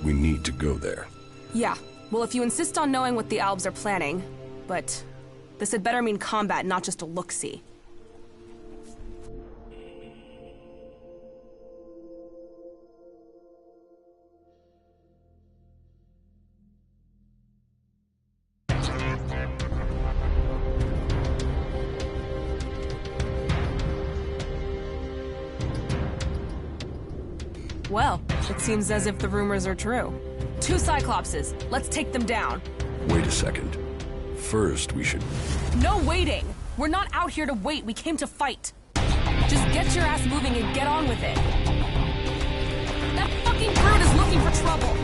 We need to go there. Yeah, well if you insist on knowing what the Albs are planning, but this had better mean combat, not just a look-see. Well, it seems as if the rumors are true. 2 Cyclopses. Let's take them down. Wait a second. First, we should... No waiting! We're not out here to wait, we came to fight. Just get your ass moving and get on with it. That fucking brute is looking for trouble.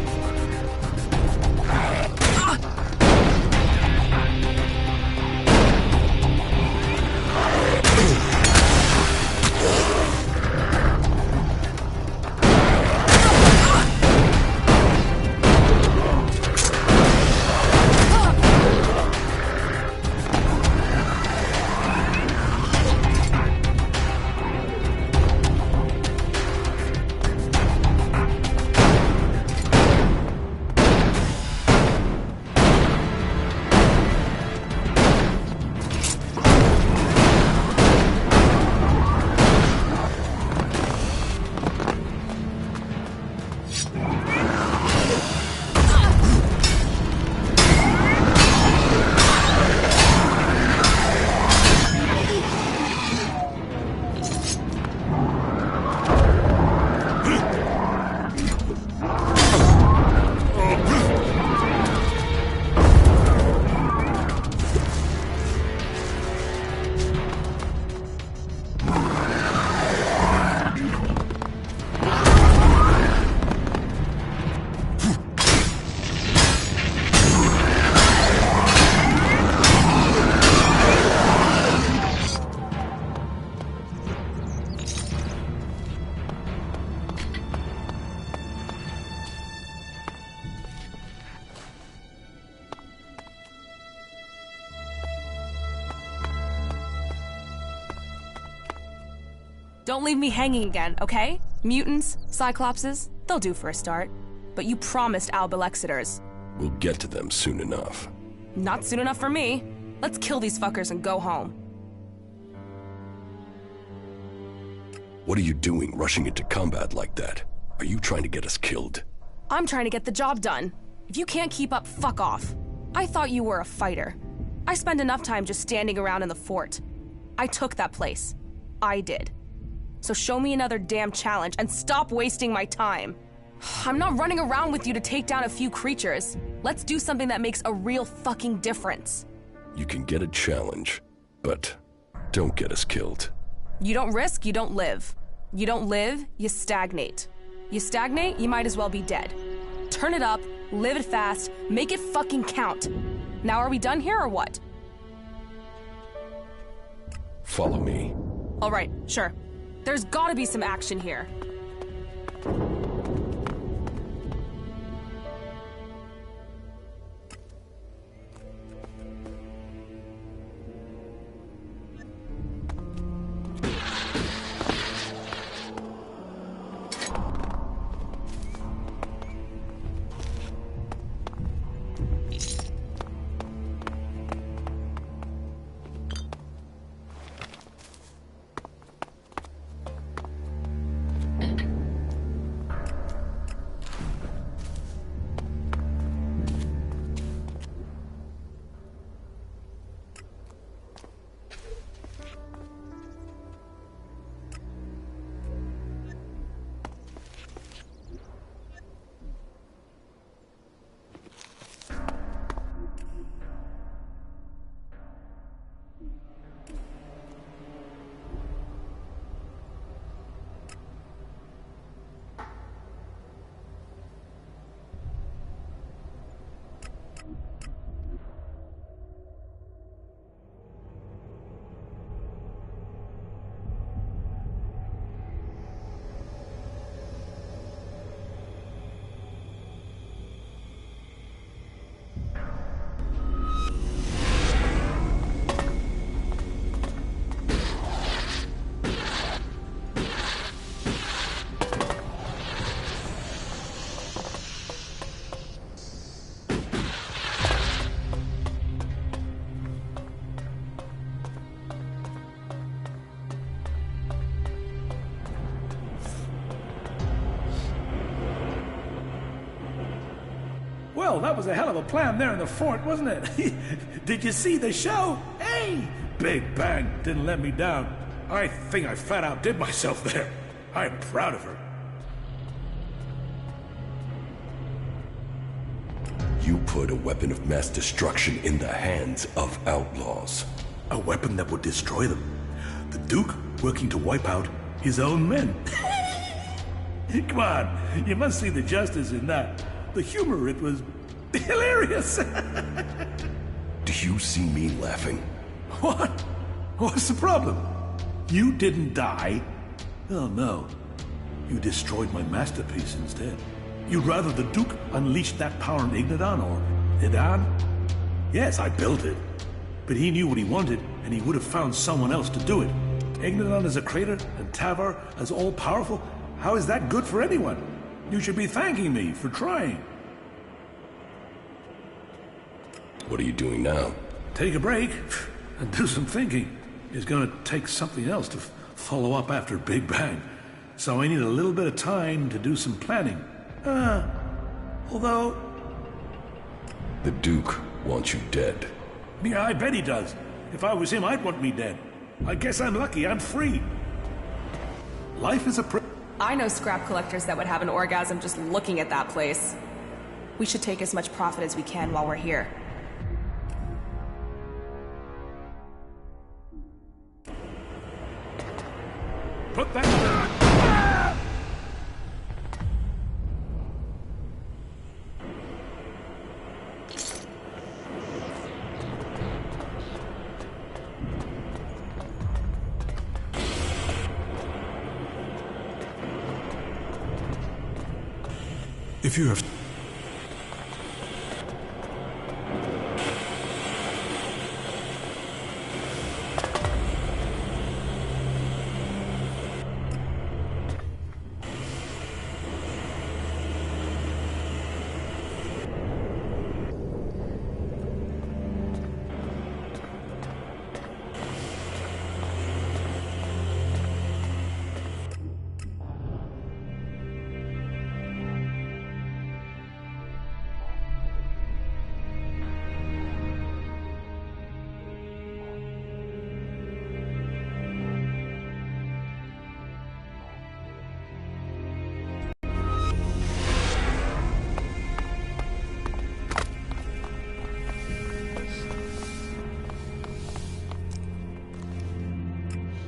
Don't leave me hanging again, okay? Mutants, Cyclopses, they'll do for a start. But you promised Albilexiters. We'll get to them soon enough. Not soon enough for me. Let's kill these fuckers and go home. What are you doing, rushing into combat like that? Are you trying to get us killed? I'm trying to get the job done. If you can't keep up, fuck off. I thought you were a fighter. I spent enough time just standing around in the fort. I took that place. I did. So show me another damn challenge and stop wasting my time. I'm not running around with you to take down a few creatures. Let's do something that makes a real fucking difference. You can get a challenge, but don't get us killed. You don't risk, you don't live. You don't live, you stagnate. You stagnate, you might as well be dead. Turn it up, live it fast, make it fucking count. Now are we done here or what? Follow me. All right, sure. There's gotta be some action here. Well, that was a hell of a plan there in the fort, wasn't it? Did you see the show? Hey! Big Bang didn't let me down. I think I flat out did myself there. I'm proud of her. You put a weapon of mass destruction in the hands of outlaws. A weapon that would destroy them. The Duke working to wipe out his own men. Come on, you must see the justice in that. The humor, it was hilarious. Do you see me laughing? What? What's the problem? You didn't die? Oh no. You destroyed my masterpiece instead. You'd rather the Duke unleashed that power on Ignadan or Idan? Yes, I built it. But he knew what he wanted, and he would have found someone else to do it. Ignadan as a crater, and Tavar as all-powerful? How is that good for anyone? You should be thanking me for trying. What are you doing now? Take a break and do some thinking. It's gonna take something else to follow up after Big Bang. So I need a little bit of time to do some planning. Although... The Duke wants you dead. Yeah, I bet he does. If I was him, I'd want me dead. I guess I'm lucky. I'm free. Life is a I know scrap collectors that would have an orgasm just looking at that place. We should take as much profit as we can while we're here. Put that... If you have...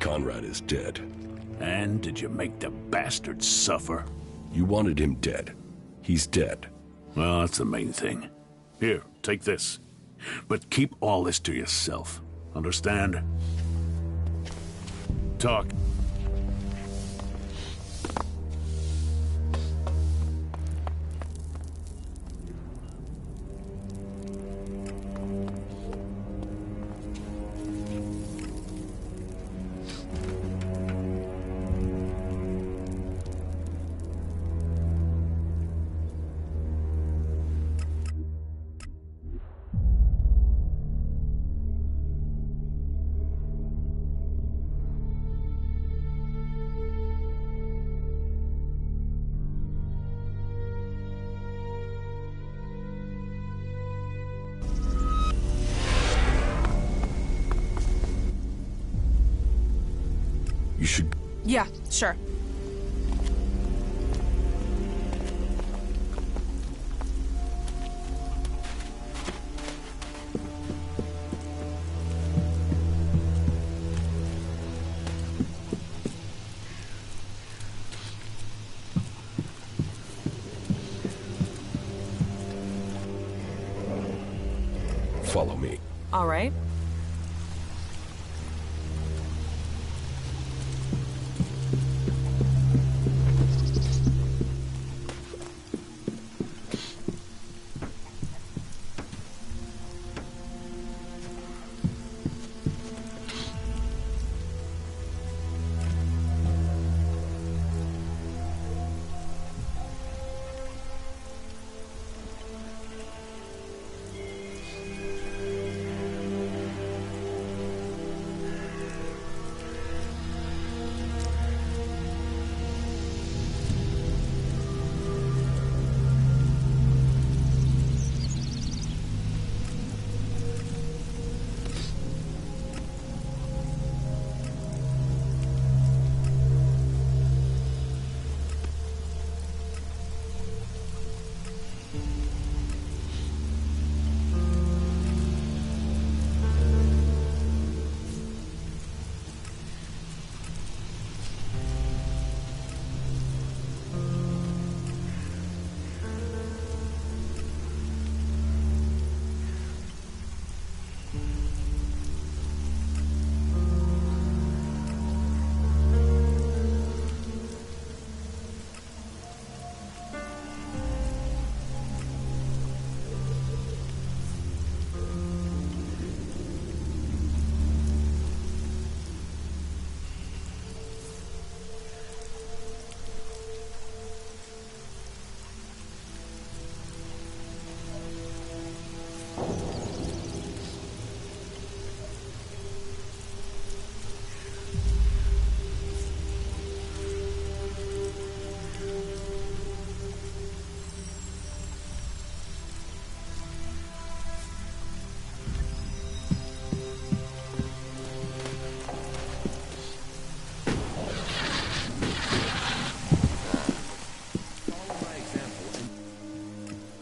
Conrad is dead. And did you make the bastard suffer? You wanted him dead. He's dead. Well, that's the main thing. Here, take this. But keep all this to yourself. Understand? Talk. You should... Yeah, sure. Follow me. All right.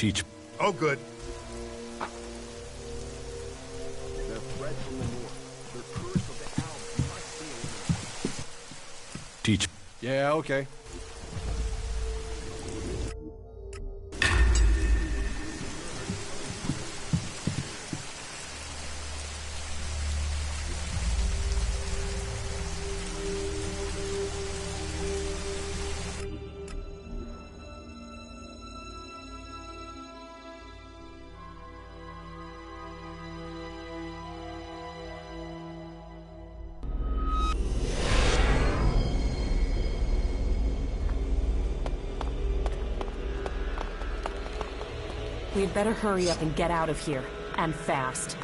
Teach. Oh, good. Teach. Yeah, okay. We'd better hurry up and get out of here. And fast.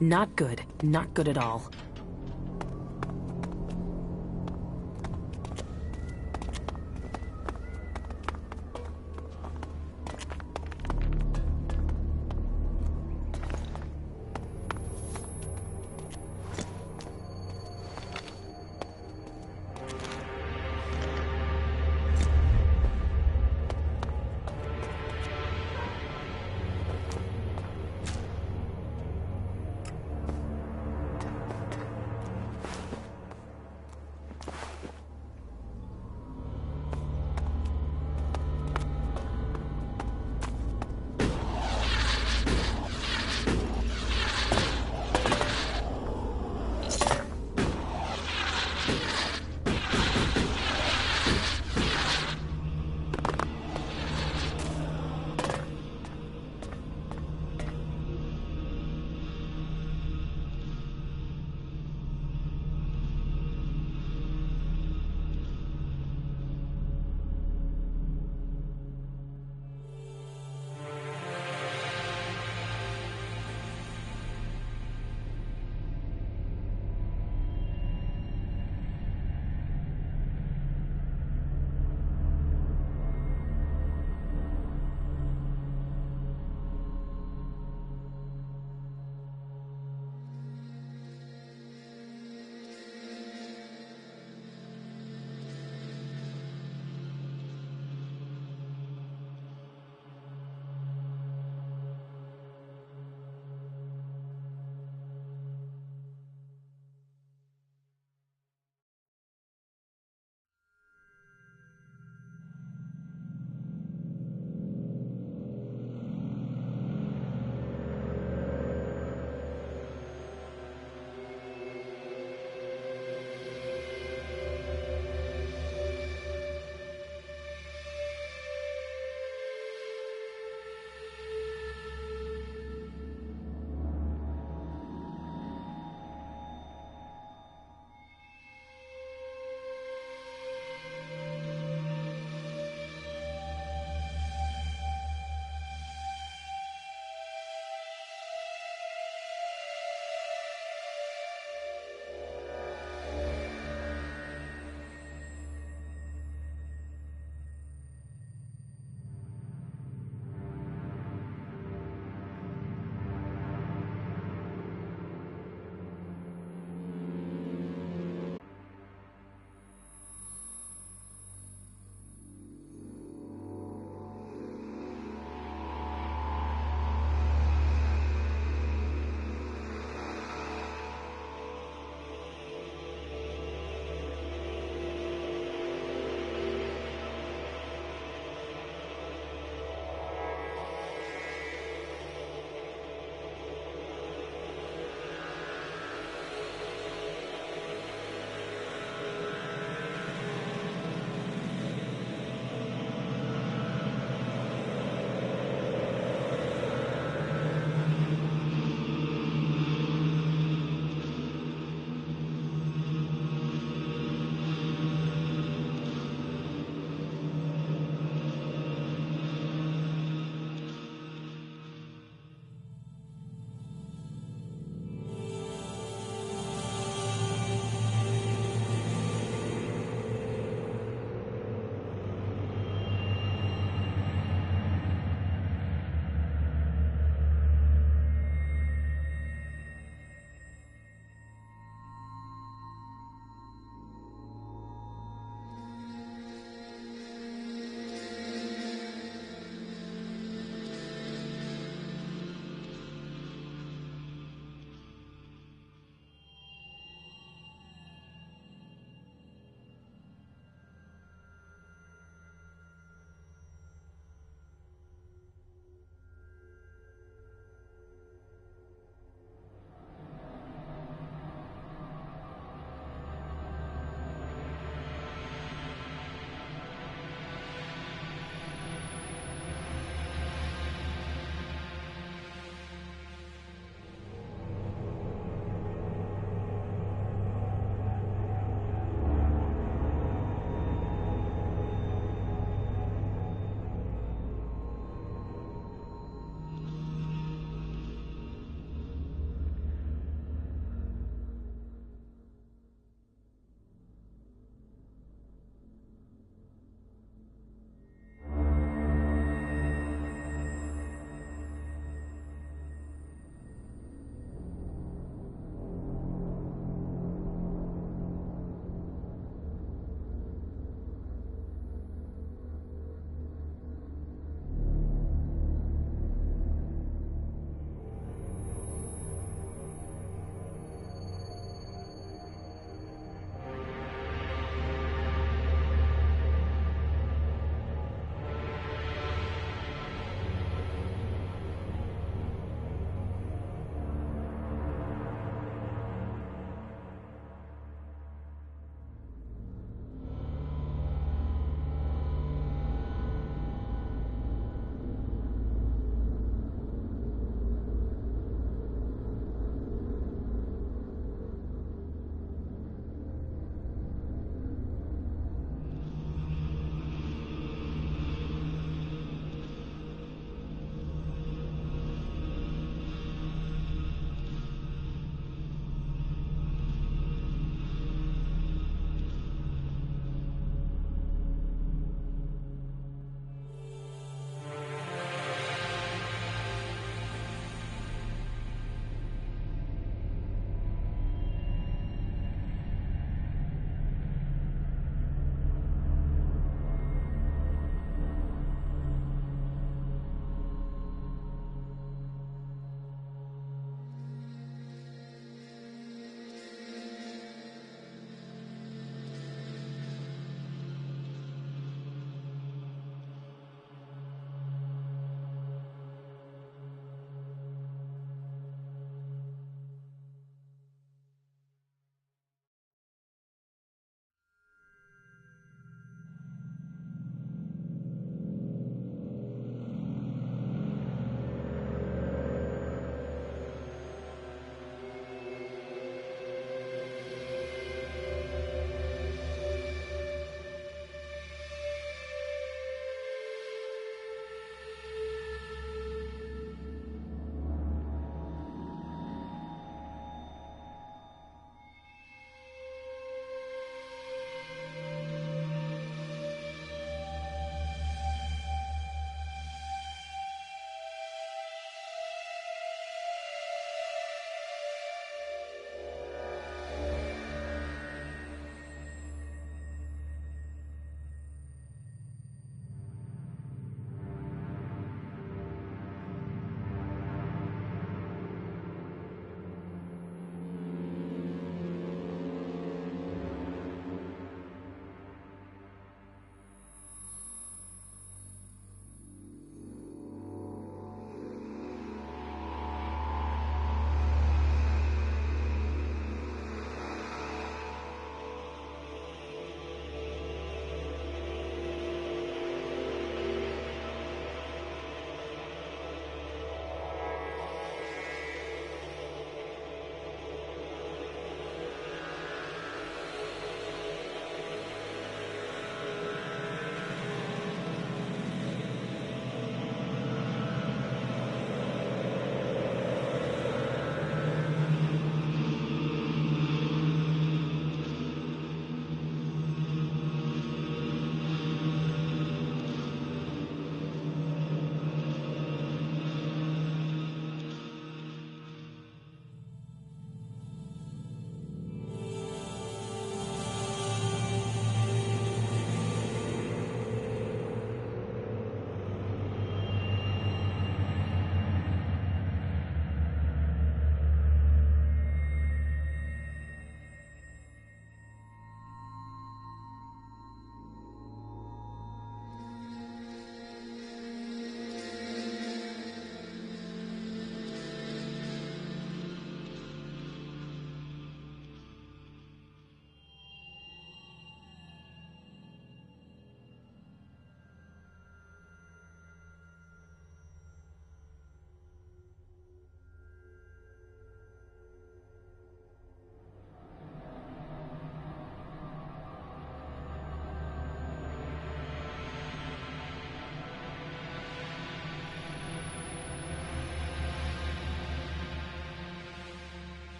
Not good. Not good at all.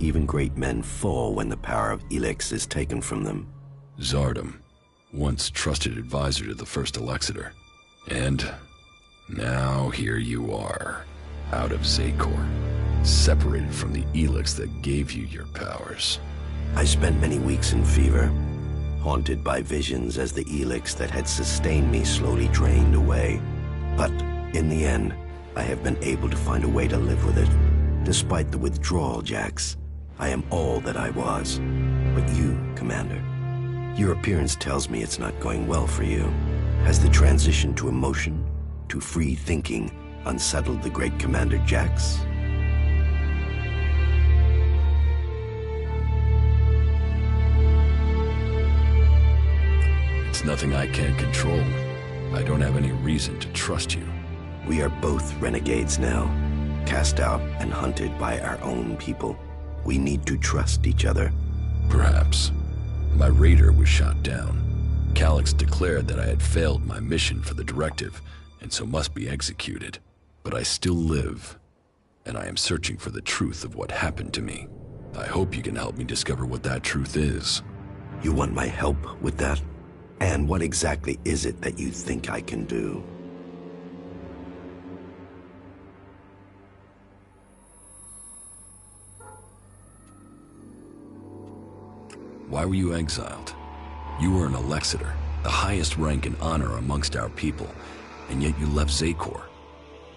even great men fall when the power of Elex is taken from them. Zardom, once trusted advisor to the first Elexitor. And now here you are, out of Zakor, separated from the Elex that gave you your powers. I spent many weeks in fever, haunted by visions as the Elex that had sustained me slowly drained away. But in the end, I have been able to find a way to live with it. Despite the withdrawal, Jax, I am all that I was. But you, Commander, your appearance tells me it's not going well for you. Has the transition to emotion, to free thinking, unsettled the great Commander Jax? It's nothing I can't control. I don't have any reason to trust you. We are both renegades now, cast out and hunted by our own people. We need to trust each other. Perhaps. My raider was shot down. Calyx declared that I had failed my mission for the directive, and so must be executed. But I still live, and I am searching for the truth of what happened to me. I hope you can help me discover what that truth is. You want my help with that? And what exactly is it that you think I can do? Why were you exiled? You were an Elexitor, the highest rank and honor amongst our people, and yet you left Zakor.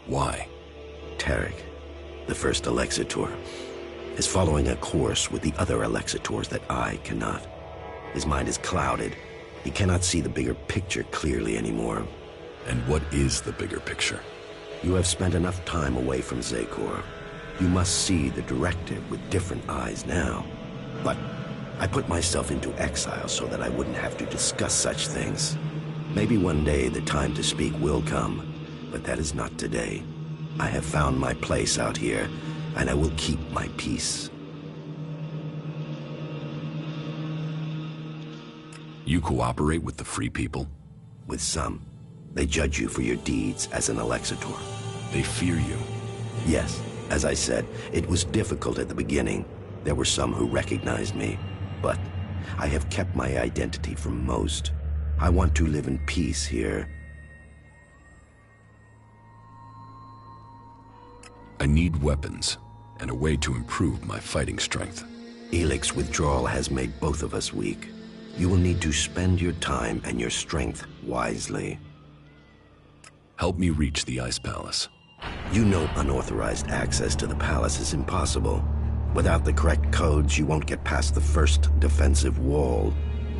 Why? Tarek, the first Alexitor, is following a course with the other Alexitors that I cannot. His mind is clouded. He cannot see the bigger picture clearly anymore. And what is the bigger picture? You have spent enough time away from Zakor. You must see the directive with different eyes now. But I put myself into exile so that I wouldn't have to discuss such things. Maybe one day the time to speak will come, but that is not today. I have found my place out here, and I will keep my peace. You cooperate with the Free People? With some. They judge you for your deeds as an Alexitor. They fear you? Yes. As I said, it was difficult at the beginning. There were some who recognized me. But I have kept my identity from most. I want to live in peace here. I need weapons, and a way to improve my fighting strength. Elex withdrawal has made both of us weak. You will need to spend your time and your strength wisely. Help me reach the Ice Palace. You know unauthorized access to the palace is impossible. Without the correct codes, you won't get past the first defensive wall.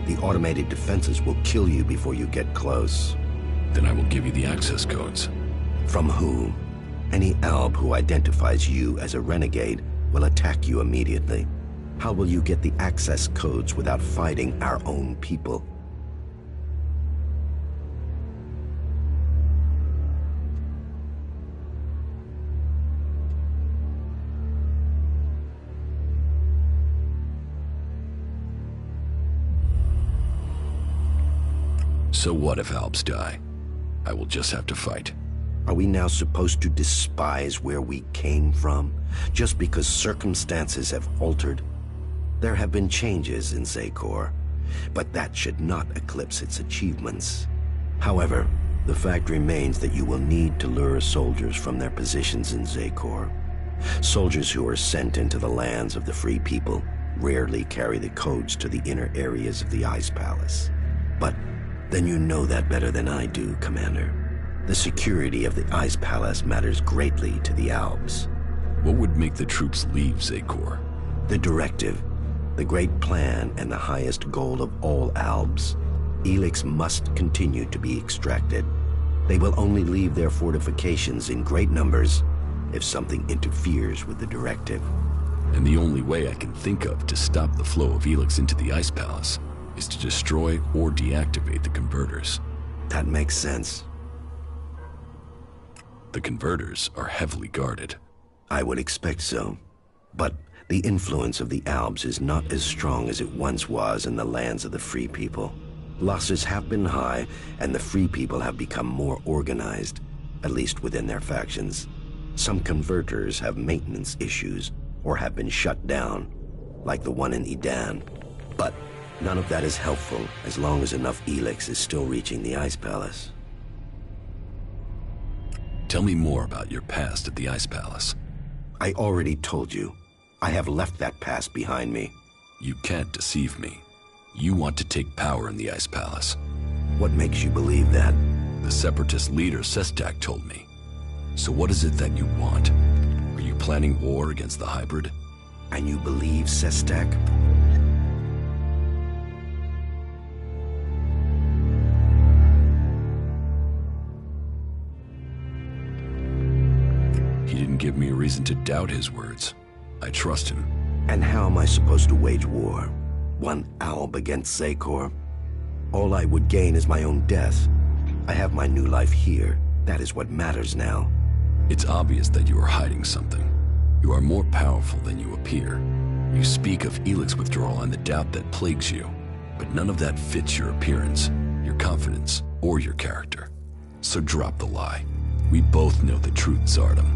The automated defenses will kill you before you get close. Then I will give you the access codes. From who? Any Alb who identifies you as a renegade will attack you immediately. How will you get the access codes without fighting our own people? So what if Albs die? I will just have to fight. Are we now supposed to despise where we came from, just because circumstances have altered? There have been changes in Zakor, but that should not eclipse its achievements. However, the fact remains that you will need to lure soldiers from their positions in Zakor. Soldiers who are sent into the lands of the Free People rarely carry the codes to the inner areas of the Ice Palace. But then you know that better than I do, Commander. The security of the Ice Palace matters greatly to the Albs. What would make the troops leave Zakor? The directive, the great plan, and the highest goal of all Albs. Elex must continue to be extracted. They will only leave their fortifications in great numbers if something interferes with the directive. And the only way I can think of to stop the flow of Elex into the Ice Palace is to destroy or deactivate the converters. That makes sense. The converters are heavily guarded. I would expect so. But the influence of the Albs is not as strong as it once was in the lands of the Free People. Losses have been high, and the Free People have become more organized, at least within their factions. Some converters have maintenance issues or have been shut down. like the one in Edan. But none of that is helpful as long as enough Elex is still reaching the Ice Palace. Tell me more about your past at the Ice Palace. I already told you. I have left that past behind me. You can't deceive me. You want to take power in the Ice Palace. What makes you believe that? The Separatist leader, Sestak, told me. So what is it that you want? Are you planning war against the hybrid? And you believe Sestak? He didn't give me a reason to doubt his words. I trust him. And how am I supposed to wage war? One alb against Zakor? All I would gain is my own death. I have my new life here. That is what matters now. It's obvious that you are hiding something. You are more powerful than you appear. You speak of Elex withdrawal and the doubt that plagues you, but none of that fits your appearance, your confidence, or your character. So drop the lie. We both know the truth, Zardom.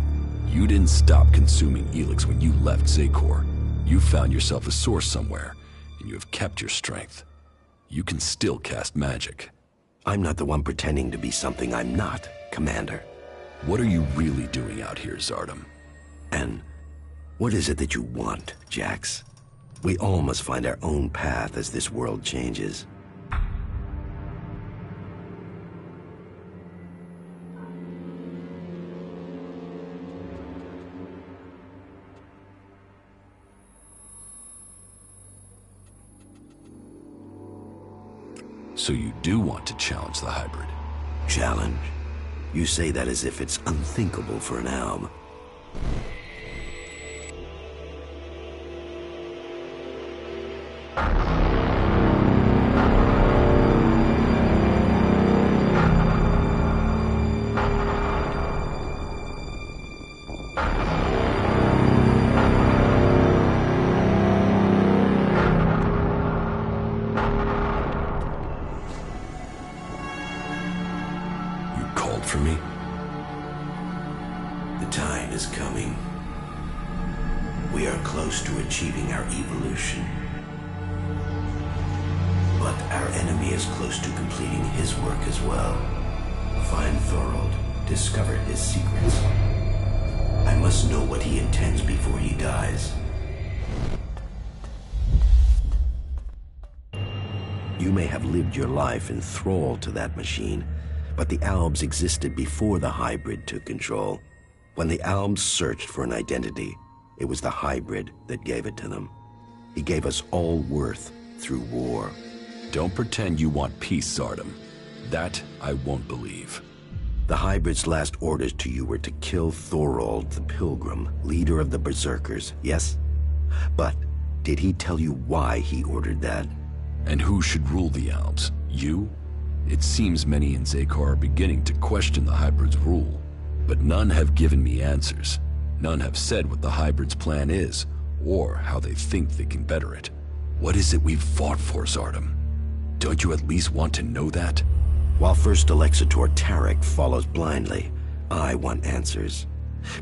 You didn't stop consuming Elex when you left Zakor. You found yourself a source somewhere, and you have kept your strength. You can still cast magic. I'm not the one pretending to be something I'm not, Commander. What are you really doing out here, Zardom? And what is it that you want, Jax? We all must find our own path as this world changes. So you do want to challenge the hybrid? Challenge? You say that as if it's unthinkable for an alb. For me? The time is coming. We are close to achieving our evolution. But our enemy is close to completing his work as well. Find Thorold, discover his secrets. I must know what he intends before he dies. You may have lived your life in thrall to that machine, but the Albs existed before the hybrid took control. When the Albs searched for an identity, it was the hybrid that gave it to them. He gave us all worth through war. Don't pretend you want peace, Zardom. That I won't believe. The hybrid's last orders to you were to kill Thorold the Pilgrim, leader of the Berserkers, yes? But did he tell you why he ordered that? And who should rule the Albs? You? It seems many in Zakor are beginning to question the hybrid's rule, but none have given me answers. None have said what the hybrid's plan is, or how they think they can better it. What is it we've fought for, Zardom? Don't you at least want to know that? While First Alexitor Tarek follows blindly, I want answers.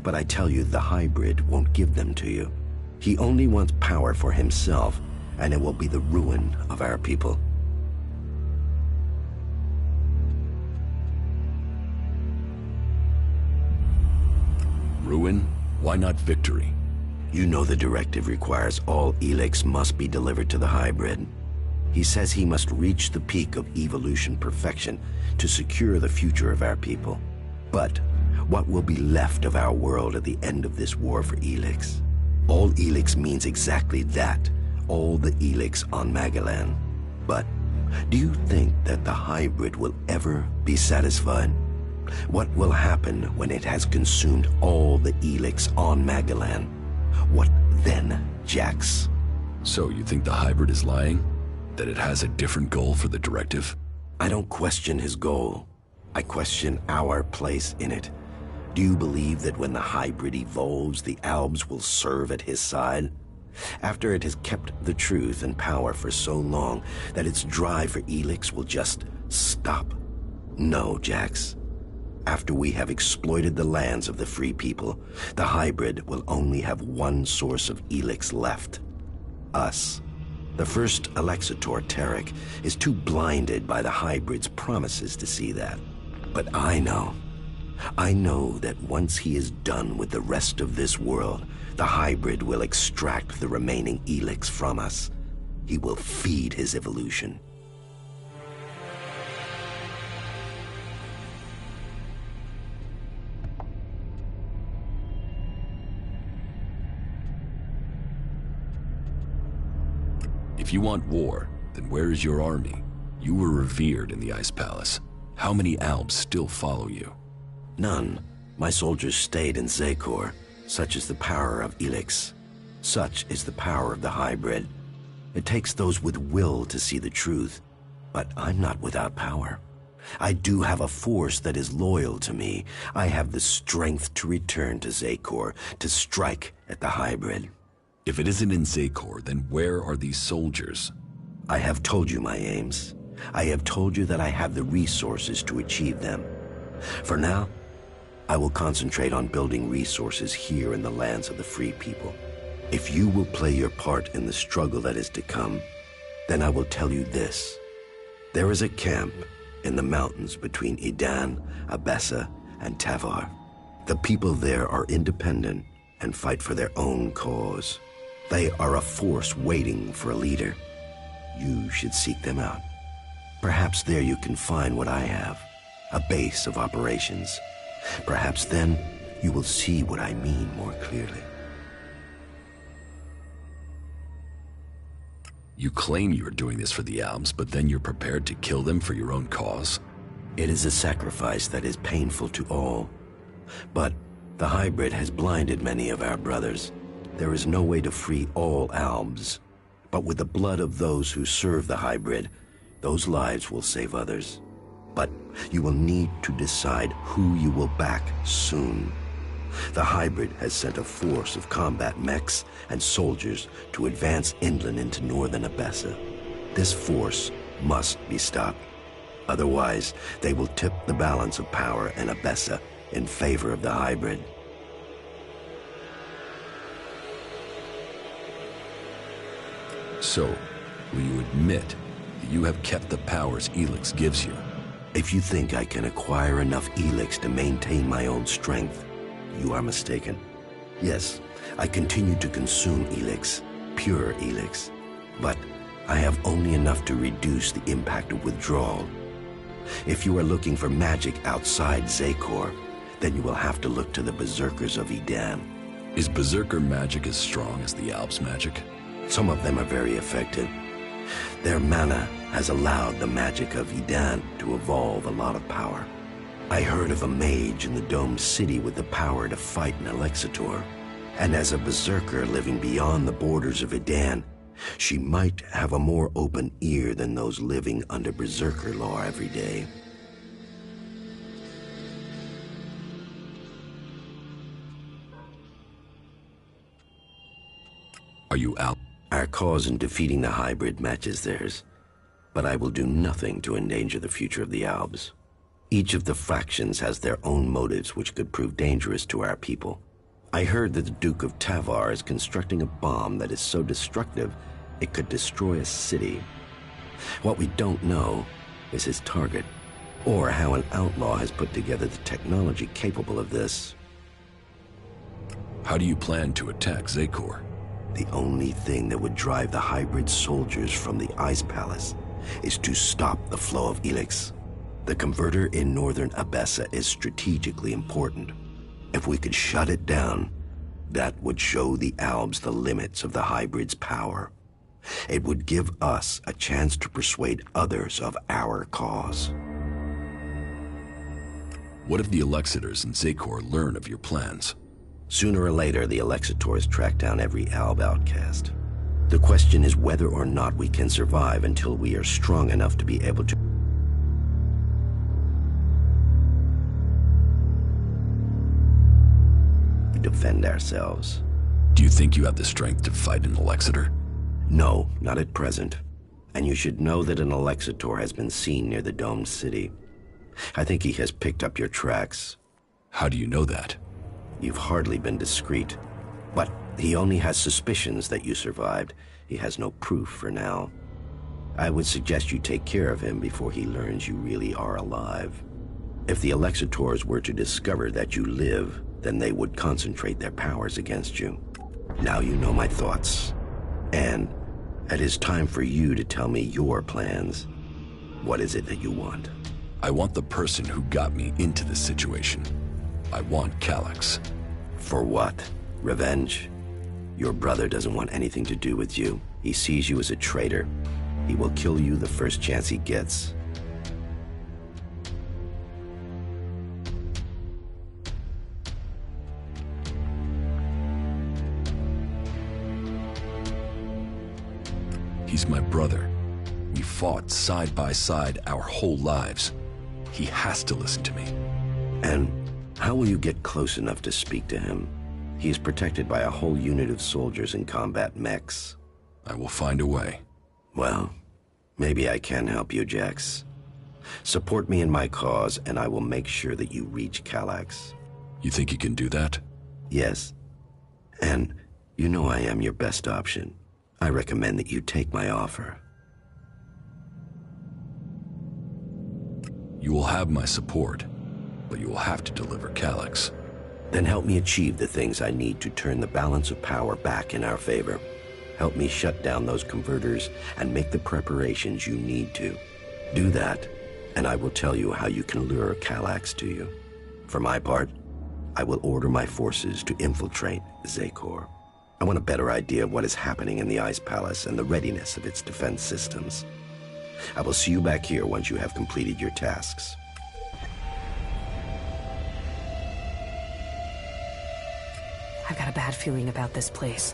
But I tell you, the hybrid won't give them to you. He only wants power for himself, and it will be the ruin of our people. Ruin? Why not victory? You know the directive requires all Elex must be delivered to the hybrid. He says he must reach the peak of evolution perfection to secure the future of our people. But what will be left of our world at the end of this war for Elex? All Elex means exactly that, all the Elex on Magalan. But do you think that the hybrid will ever be satisfied? What will happen when it has consumed all the Elex on Magalan? What then, Jax? So you think the hybrid is lying? That it has a different goal for the directive? I don't question his goal. I question our place in it. Do you believe that when the hybrid evolves, the Albs will serve at his side? After it has kept the truth and power for so long that its drive for Elex will just stop? No, Jax. After we have exploited the lands of the free people, the hybrid will only have one source of Elex left. us. The first Alexitor, Tarek, is too blinded by the hybrid's promises to see that. But I know that once he is done with the rest of this world, the hybrid will extract the remaining Elex from us. He will feed his evolution. If you want war, then where is your army? You were revered in the Ice Palace. How many Albs still follow you? None. My soldiers stayed in Zekor. Such is the power of Elex. Such is the power of the hybrid. It takes those with will to see the truth. But I'm not without power. I do have a force that is loyal to me. I have the strength to return to Zekor, to strike at the hybrid. If it isn't in Zekor, then where are these soldiers? I have told you my aims. I have told you that I have the resources to achieve them. For now, I will concentrate on building resources here in the lands of the free people. If you will play your part in the struggle that is to come, then I will tell you this. There is a camp in the mountains between Idan, Abessa, and Tavar. The people there are independent and fight for their own cause. They are a force waiting for a leader. You should seek them out. Perhaps there you can find what I have, a base of operations. Perhaps then you will see what I mean more clearly. You claim you are doing this for the Albs, but then you're prepared to kill them for your own cause? It is a sacrifice that is painful to all. But the hybrid has blinded many of our brothers. There is no way to free all Albs. But with the blood of those who serve the hybrid, those lives will save others. But you will need to decide who you will back soon. The hybrid has sent a force of combat mechs and soldiers to advance inland into northern Abessa. This force must be stopped. Otherwise, they will tip the balance of power in Abessa in favor of the hybrid. So, will you admit that you have kept the powers Elex gives you? If you think I can acquire enough Elex to maintain my own strength, you are mistaken. Yes, I continue to consume Elex, pure Elex, but I have only enough to reduce the impact of withdrawal. If you are looking for magic outside Zekor, then you will have to look to the Berserkers of Idan. Is Berserker magic as strong as the Albs magic? Some of them are very effective. Their mana has allowed the magic of Idan to evolve a lot of power. I heard of a mage in the domed city with the power to fight an Alexitor. And as a berserker living beyond the borders of Idan, she might have a more open ear than those living under berserker law every day. Are you out? Our cause in defeating the hybrid matches theirs, but I will do nothing to endanger the future of the Albs. Each of the factions has their own motives which could prove dangerous to our people. I heard that the Duke of Tavar is constructing a bomb that is so destructive it could destroy a city. What we don't know is his target, or how an outlaw has put together the technology capable of this. How do you plan to attack Zekor? The only thing that would drive the hybrid soldiers from the Ice Palace is to stop the flow of Elex. The converter in northern Abessa is strategically important. If we could shut it down, that would show the Albs the limits of the hybrid's power. It would give us a chance to persuade others of our cause. What if the Alexitors in Zekor learn of your plans? Sooner or later, the Alexitors track down every Alb outcast. The question is whether or not we can survive until we are strong enough to be able to defend ourselves. Do you think you have the strength to fight an Alexitor? No, not at present. And you should know that an Alexitor has been seen near the domed city. I think he has picked up your tracks. How do you know that? You've hardly been discreet. But He only has suspicions that you survived. He has no proof for now. I would suggest you take care of him before he learns you really are alive. If the Alexitors were to discover that you live, then they would concentrate their powers against you. Now you know my thoughts. And it is time for you to tell me your plans. What is it that you want? I want the person who got me into this situation. I want Calyx. For what? Revenge? Your brother doesn't want anything to do with you. He sees you as a traitor. He will kill you the first chance he gets. He's my brother. We fought side by side our whole lives. He has to listen to me. And how will you get close enough to speak to him? He is protected by a whole unit of soldiers in combat mechs. I will find a way. Well, maybe I can help you, Jax. Support me in my cause, and I will make sure that you reach Calyx. You think you can do that? Yes. And you know I am your best option. I recommend that you take my offer. You will have my support, but you will have to deliver Calyx. Then help me achieve the things I need to turn the balance of power back in our favor. Help me shut down those converters and make the preparations you need to. Do that, and I will tell you how you can lure Calyx to you. For my part, I will order my forces to infiltrate Xacor. I want a better idea of what is happening in the Ice Palace and the readiness of its defense systems. I will see you back here once you have completed your tasks. I've got a bad feeling about this place.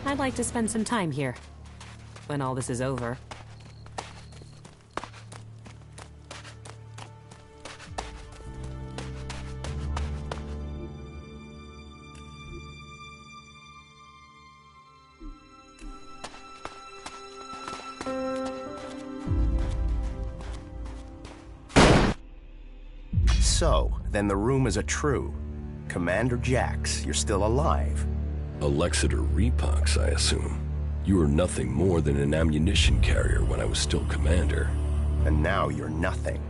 I'd like to spend some time here, when all this is over. So, then the rumors are true. Commander Jax, you're still alive. Alexander Repox, I assume. You were nothing more than an ammunition carrier when I was still commander. And now you're nothing.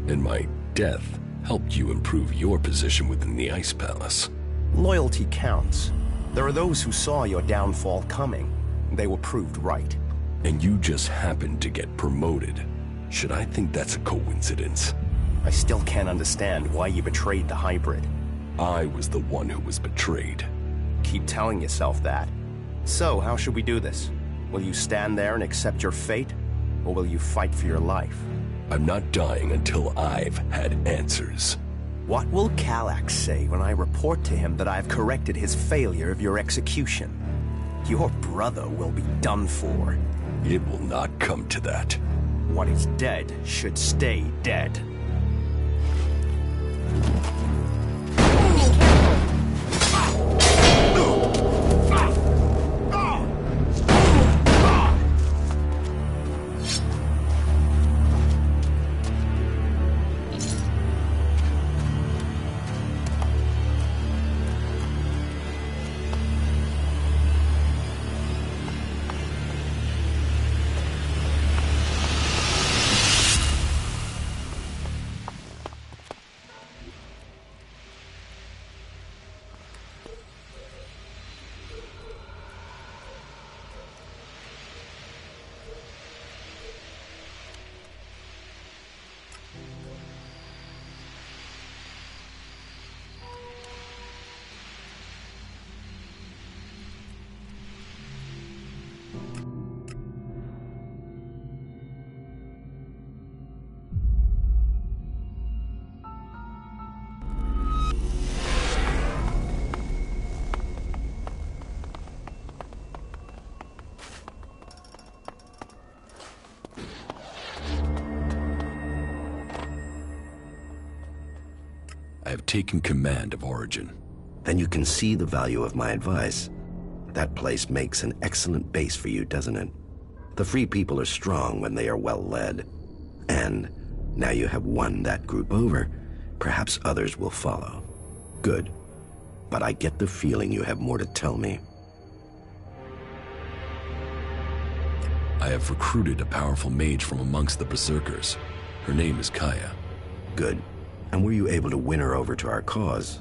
And my death helped you improve your position within the Ice Palace. Loyalty counts. There are those who saw your downfall coming. They were proved right. And you just happened to get promoted. Should I think that's a coincidence? I still can't understand why you betrayed the hybrid. I was the one who was betrayed. Keep telling yourself that. So, how should we do this? Will you stand there and accept your fate? or will you fight for your life? I'm not dying until I've had answers. What will Elex say when I report to him that I've corrected his failure of your execution? Your brother will be done for. It will not come to that. What is dead should stay dead. I have taken command of Origin. Then you can see the value of my advice. That place makes an excellent base for you, doesn't it? The Free People are strong when they are well led. And now you have won that group over. Perhaps others will follow. Good. But I get the feeling you have more to tell me. I have recruited a powerful mage from amongst the Berserkers. Her name is Kaya. Good. And were you able to win her over to our cause?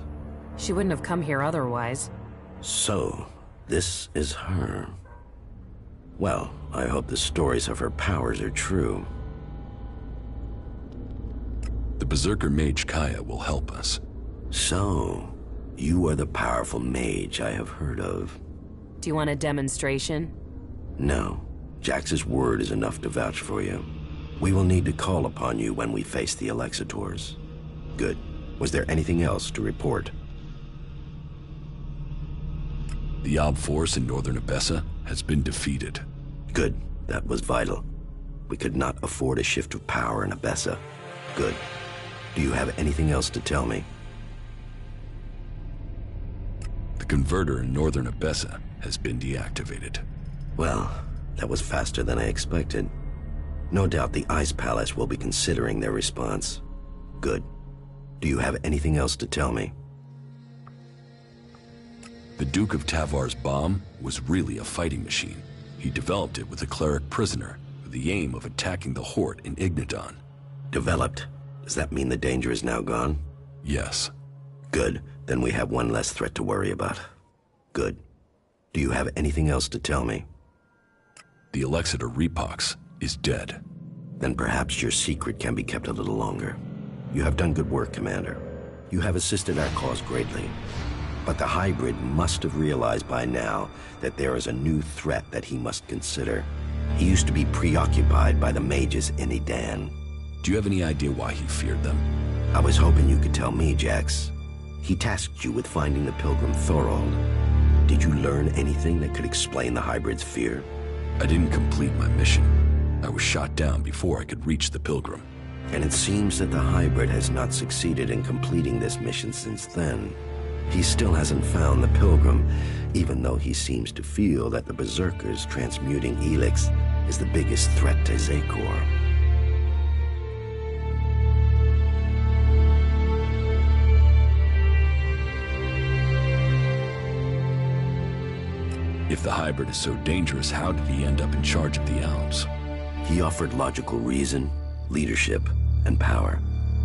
She wouldn't have come here otherwise. So, this is her. Well, I hope the stories of her powers are true. The Berserker mage Kaya will help us. So, you are the powerful mage I have heard of. Do you want a demonstration? No. Jax's word is enough to vouch for you. We will need to call upon you when we face the Alexitors. Good. Was there anything else to report? The Ob force in northern Abessa has been defeated. Good. That was vital. We could not afford a shift of power in Abessa. Good. Do you have anything else to tell me? The converter in northern Abessa has been deactivated. Well, that was faster than I expected. No doubt the Ice Palace will be considering their response. Good. Do you have anything else to tell me? The Duke of Tavar's bomb was really a fighting machine. He developed it with a cleric prisoner with the aim of attacking the Horde in Ignadon. Developed? Does that mean the danger is now gone? Yes. Good. Then we have one less threat to worry about. Good. Do you have anything else to tell me? The Alexitor Repox is dead. Then perhaps your secret can be kept a little longer. You have done good work, Commander. You have assisted our cause greatly. But the hybrid must have realized by now that there is a new threat that he must consider. He used to be preoccupied by the mages in Edan. Do you have any idea why he feared them? I was hoping you could tell me, Jax. He tasked you with finding the pilgrim Thorold. Did you learn anything that could explain the hybrid's fear? I didn't complete my mission. I was shot down before I could reach the pilgrim. And it seems that the hybrid has not succeeded in completing this mission since then. He still hasn't found the pilgrim, even though he seems to feel that the Berserkers transmuting Elex is the biggest threat to Zakor. If the hybrid is so dangerous, how did he end up in charge of the Alps? He offered logical reason, leadership, and power,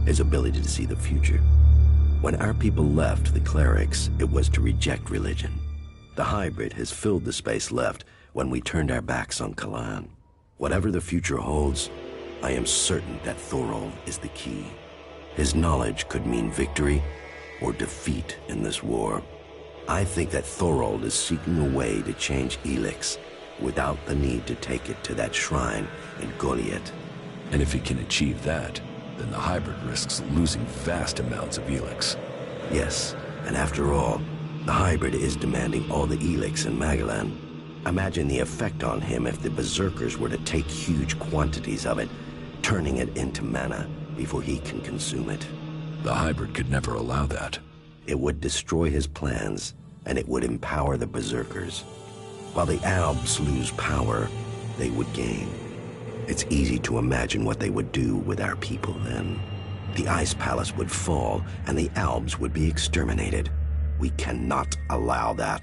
his ability to see the future. When our people left the clerics, it was to reject religion. The hybrid has filled the space left when we turned our backs on Kalan. Whatever the future holds, I am certain that Thorold is the key. His knowledge could mean victory or defeat in this war. I think that Thorold is seeking a way to change Elex without the need to take it to that shrine in Goliath. And if he can achieve that, then the hybrid risks losing vast amounts of Elex. Yes, and after all, the hybrid is demanding all the Elex in Magalan. Imagine the effect on him if the berserkers were to take huge quantities of it, turning it into mana before he can consume it. The hybrid could never allow that. It would destroy his plans, and it would empower the berserkers. While the Albs lose power, they would gain. It's easy to imagine what they would do with our people then. The Ice Palace would fall, and the Albs would be exterminated. We cannot allow that.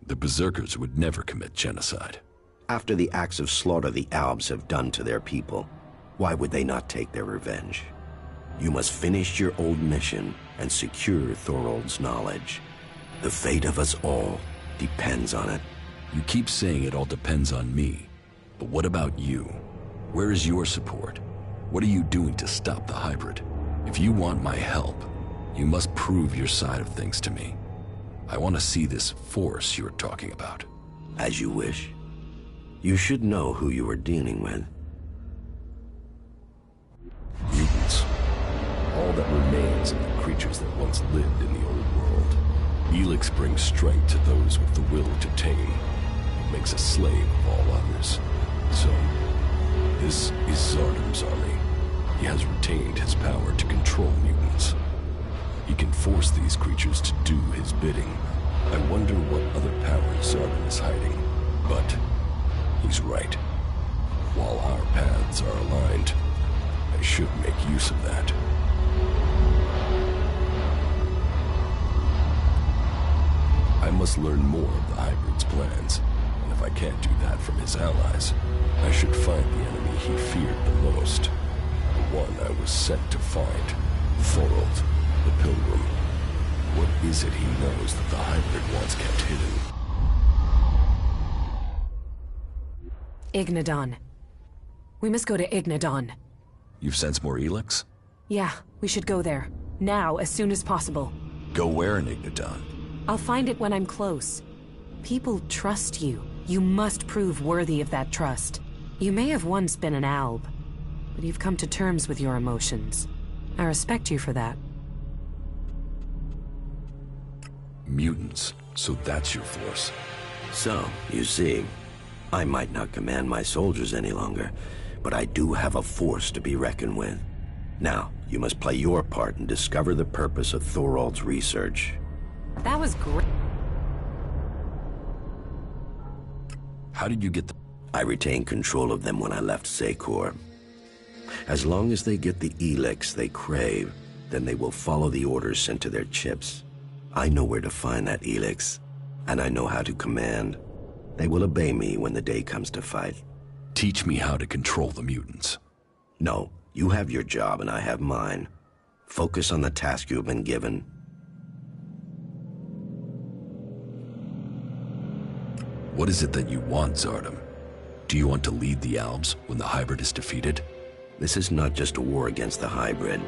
The berserkers would never commit genocide. After the acts of slaughter the Albs have done to their people, why would they not take their revenge? You must finish your old mission and secure Thorold's knowledge. The fate of us all depends on it. You keep saying it all depends on me, but what about you? Where is your support? What are you doing to stop the hybrid? If you want my help, you must prove your side of things to me. I want to see this force you're talking about. As you wish. You should know who you are dealing with. Mutants. All that remains of the creatures that once lived in the old world. Elex brings strength to those with the will to tame. It makes a slave of all others. So, this is Zardam's army. He has retained his power to control mutants. He can force these creatures to do his bidding. I wonder what other powers Zardam is hiding. But he's right. While our paths are aligned, I should make use of that. I must learn more of the hybrid's plans, and if I can't do that from his allies, I should find the enemy he feared the most. The one I was sent to find. Thorold. The Pilgrim. What is it he knows that the hybrid wants kept hidden? Ignadon. We must go to Ignadon. You've sensed more Elex? Yeah, we should go there. Now, as soon as possible. Go where in Ignadon? I'll find it when I'm close. People trust you. You must prove worthy of that trust. You may have once been an Alb, but you've come to terms with your emotions. I respect you for that. Mutants, so that's your force. So, you see, I might not command my soldiers any longer, but I do have a force to be reckoned with. Now, you must play your part and discover the purpose of Thorold's research. That was great. How did you get the... I retained control of them when I left Sekor. As long as they get the Elex they crave, then they will follow the orders sent to their chips. I know where to find that Elex, and I know how to command. They will obey me when the day comes to fight. Teach me how to control the mutants. No, you have your job and I have mine. Focus on the task you have been given. What is it that you want, Zardam? Do you want to lead the Albs when the hybrid is defeated? This is not just a war against the hybrid.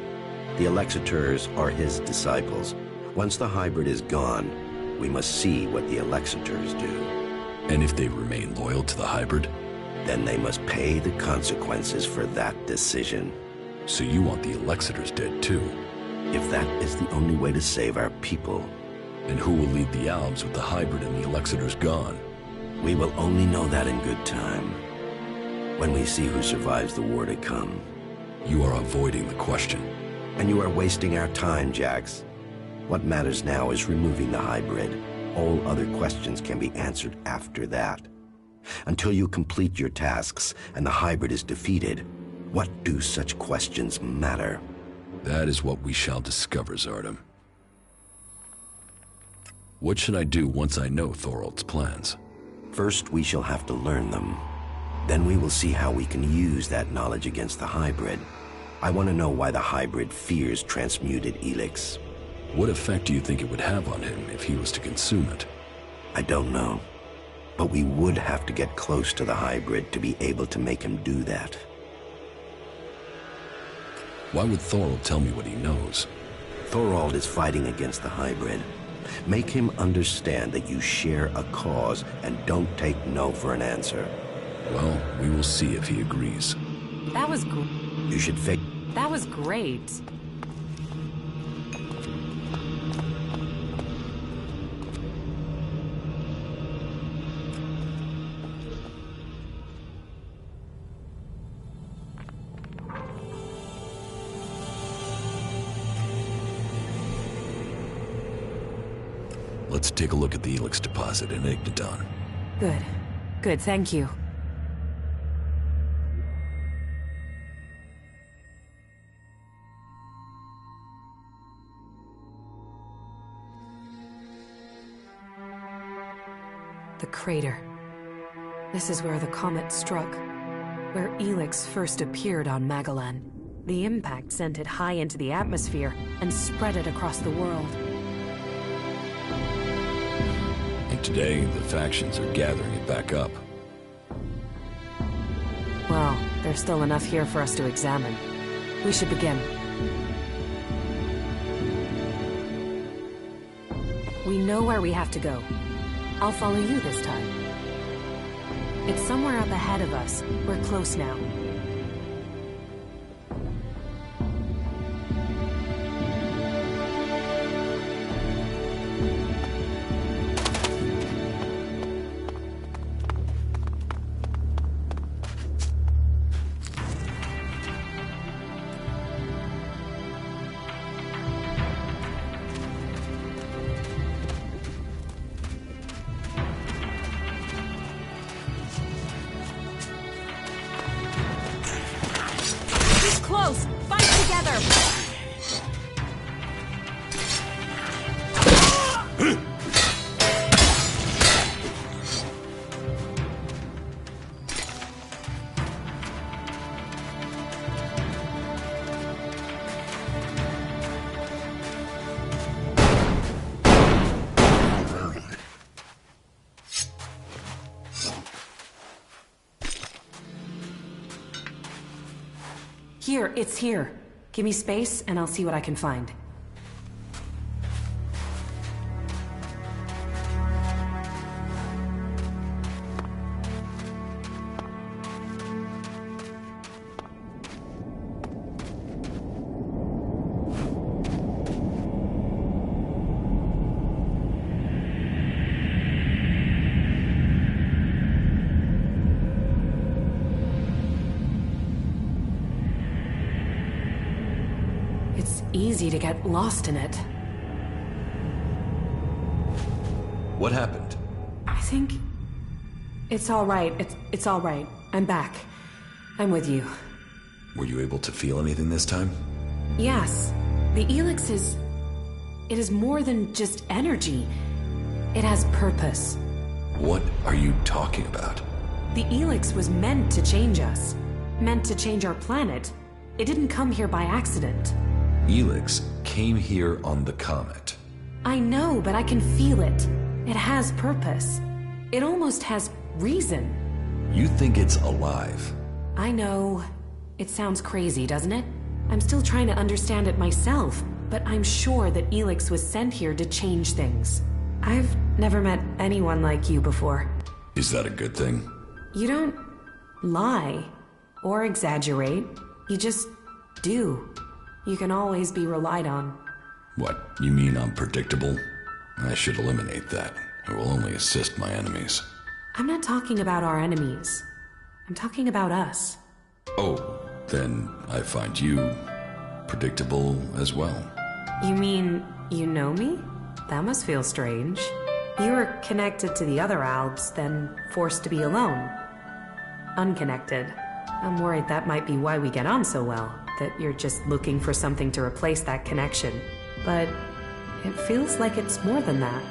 The Alexiters are his disciples. Once the hybrid is gone, we must see what the Alexiters do. And if they remain loyal to the hybrid? Then they must pay the consequences for that decision. So you want the Alexiters dead too? If that is the only way to save our people. And who will lead the Albs with the hybrid and the Alexiters gone? We will only know that in good time. When we see who survives the war to come. You are avoiding the question. And you are wasting our time, Jax. What matters now is removing the hybrid. All other questions can be answered after that. Until you complete your tasks and the hybrid is defeated, what do such questions matter? That is what we shall discover, Zardam. What should I do once I know Thorold's plans? First, we shall have to learn them. Then we will see how we can use that knowledge against the hybrid. I want to know why the hybrid fears transmuted Elex. What effect do you think it would have on him if he was to consume it? I don't know. But we would have to get close to the hybrid to be able to make him do that. Why would Thorald tell me what he knows? Thorald is fighting against the hybrid. Make him understand that you share a cause and don't take no for an answer. Well, we will see if he agrees. That was You should fake. that was great. Let's take a look at the Elex deposit in Igniton. Good. Good, thank you. The crater. This is where the comet struck, where Elex first appeared on Magellan. The impact sent it high into the atmosphere and spread it across the world. And today, the factions are gathering it back up. Well, there's still enough here for us to examine. We should begin. We know where we have to go. I'll follow you this time. It's somewhere up ahead of us. We're close now. Close! Fight together! Here, it's here. Give me space, and I'll see what I can find. It's easy to get lost in it. What happened? I think... It's all right. It's all right. I'm back. I'm with you. Were you able to feel anything this time? Yes. The Elex is... It is more than just energy. It has purpose. What are you talking about? The Elex was meant to change us. Meant to change our planet. It didn't come here by accident. Elex came here on the comet. I know, but I can feel it. It has purpose. It almost has reason. You think it's alive? I know. It sounds crazy, doesn't it? I'm still trying to understand it myself, but I'm sure that Elex was sent here to change things. I've never met anyone like you before. Is that a good thing? You don't lie or exaggerate. You just do. You can always be relied on. What, you mean I'm predictable? I should eliminate that. It will only assist my enemies. I'm not talking about our enemies. I'm talking about us. Oh, then I find you predictable as well. You mean you know me? That must feel strange. You were connected to the other Albs, then forced to be alone. Unconnected. I'm worried that might be why we get on so well, that you're just looking for something to replace that connection. But it feels like it's more than that.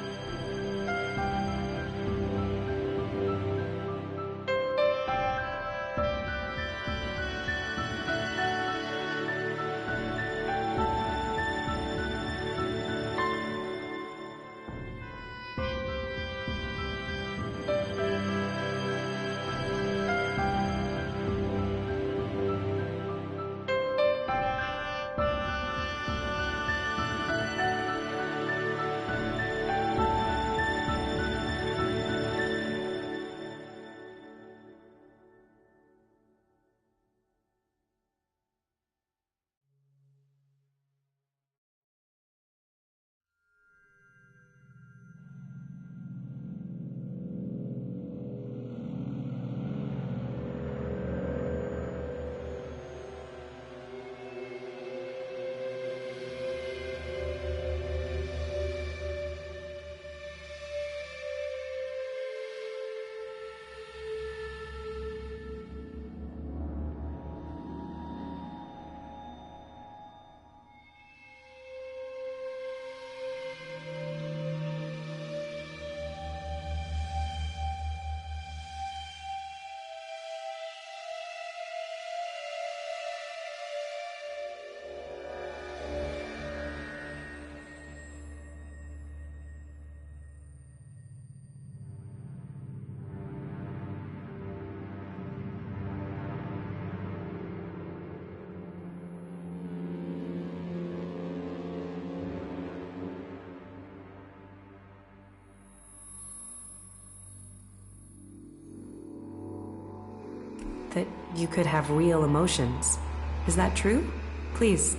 That you could have real emotions. Is that true? Please,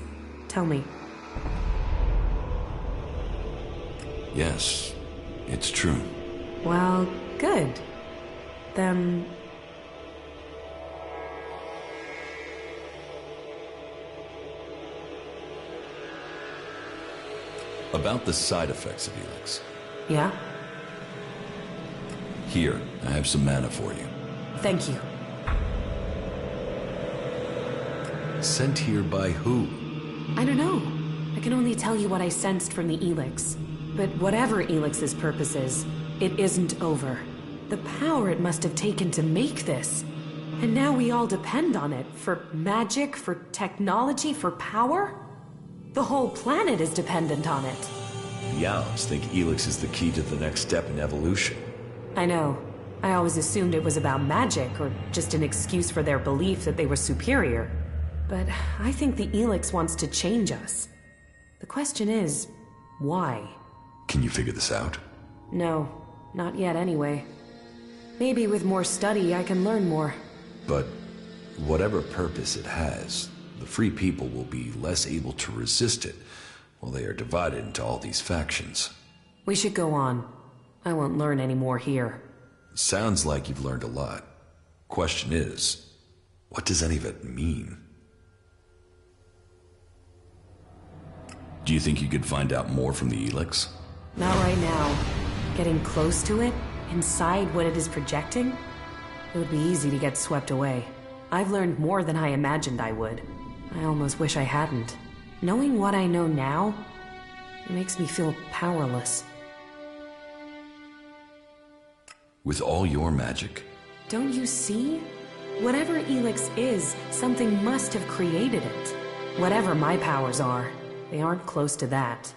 tell me. Yes, it's true. Well, good. Then... About the side effects of Elex. Yeah? Here, I have some mana for you. Thank you. Sent here by who? I don't know. I can only tell you what I sensed from the Elex. But whatever Elix's purpose is, it isn't over. The power it must have taken to make this. And now we all depend on it. For magic, for technology, for power? The whole planet is dependent on it. The Owls think Elex is the key to the next step in evolution. I know. I always assumed it was about magic, or just an excuse for their belief that they were superior. But I think the Elex wants to change us. The question is, why? Can you figure this out? No, not yet anyway. Maybe with more study I can learn more. But whatever purpose it has, the free people will be less able to resist it while they are divided into all these factions. We should go on. I won't learn any more here. Sounds like you've learned a lot. Question is, what does any of it mean? Do you think you could find out more from the Elex? Not right now. Getting close to it, inside what it is projecting, it would be easy to get swept away. I've learned more than I imagined I would. I almost wish I hadn't. Knowing what I know now, it makes me feel powerless. With all your magic? Don't you see? Whatever Elex is, something must have created it. Whatever my powers are, they aren't close to that.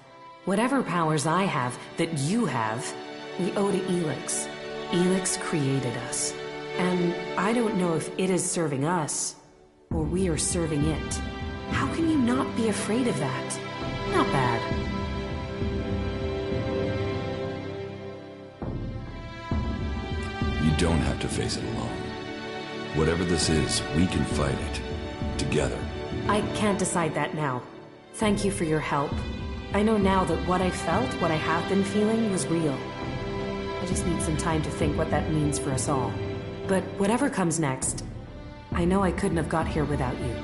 Whatever powers I have, that you have, we owe to Elex. Elex created us. And I don't know if it is serving us, or we are serving it. How can you not be afraid of that? Not bad. You don't have to face it alone. Whatever this is, we can fight it. Together. I can't decide that now. Thank you for your help. I know now that what I felt, what I have been feeling, was real. I just need some time to think what that means for us all. But whatever comes next, I know I couldn't have got here without you.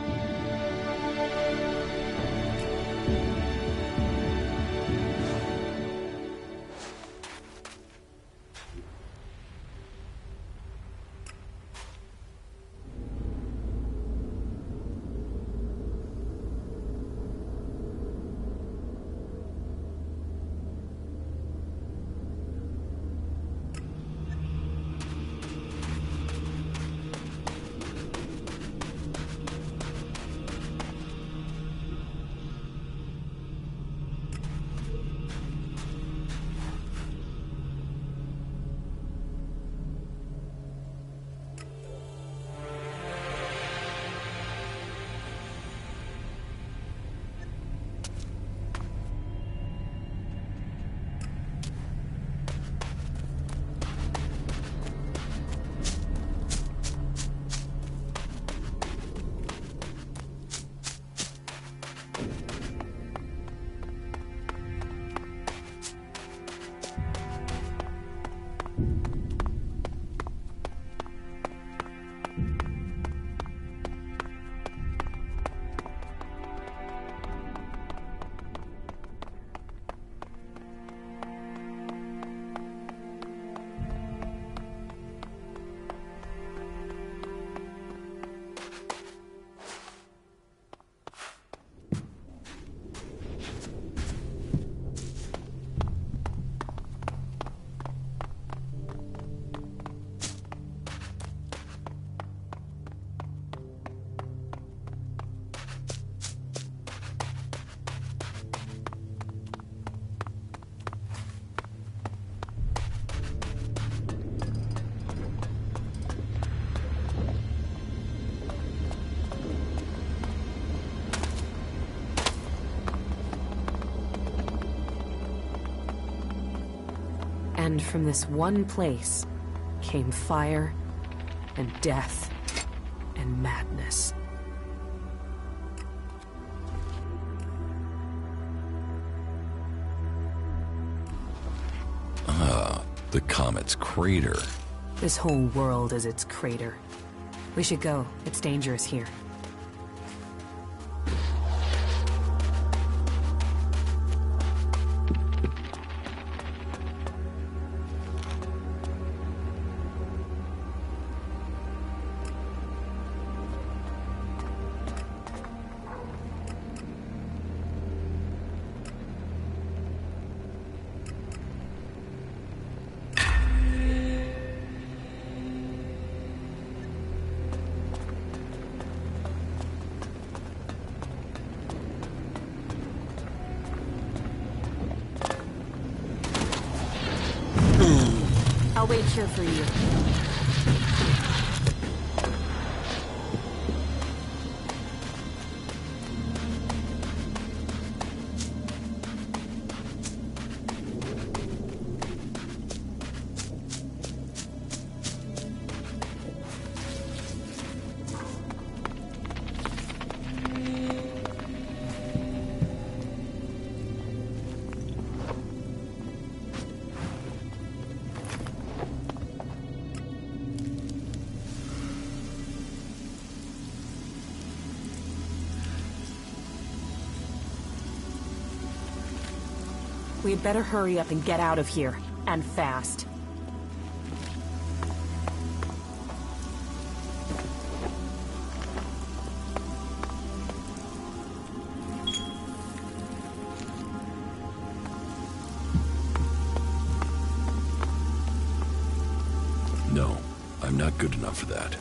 And from this one place came fire and death. and madness. The comet's crater. This whole world is its crater. We should go. It's dangerous here. I'll wait here for you. We had better hurry up and get out of here. And fast. No, I'm not good enough for that.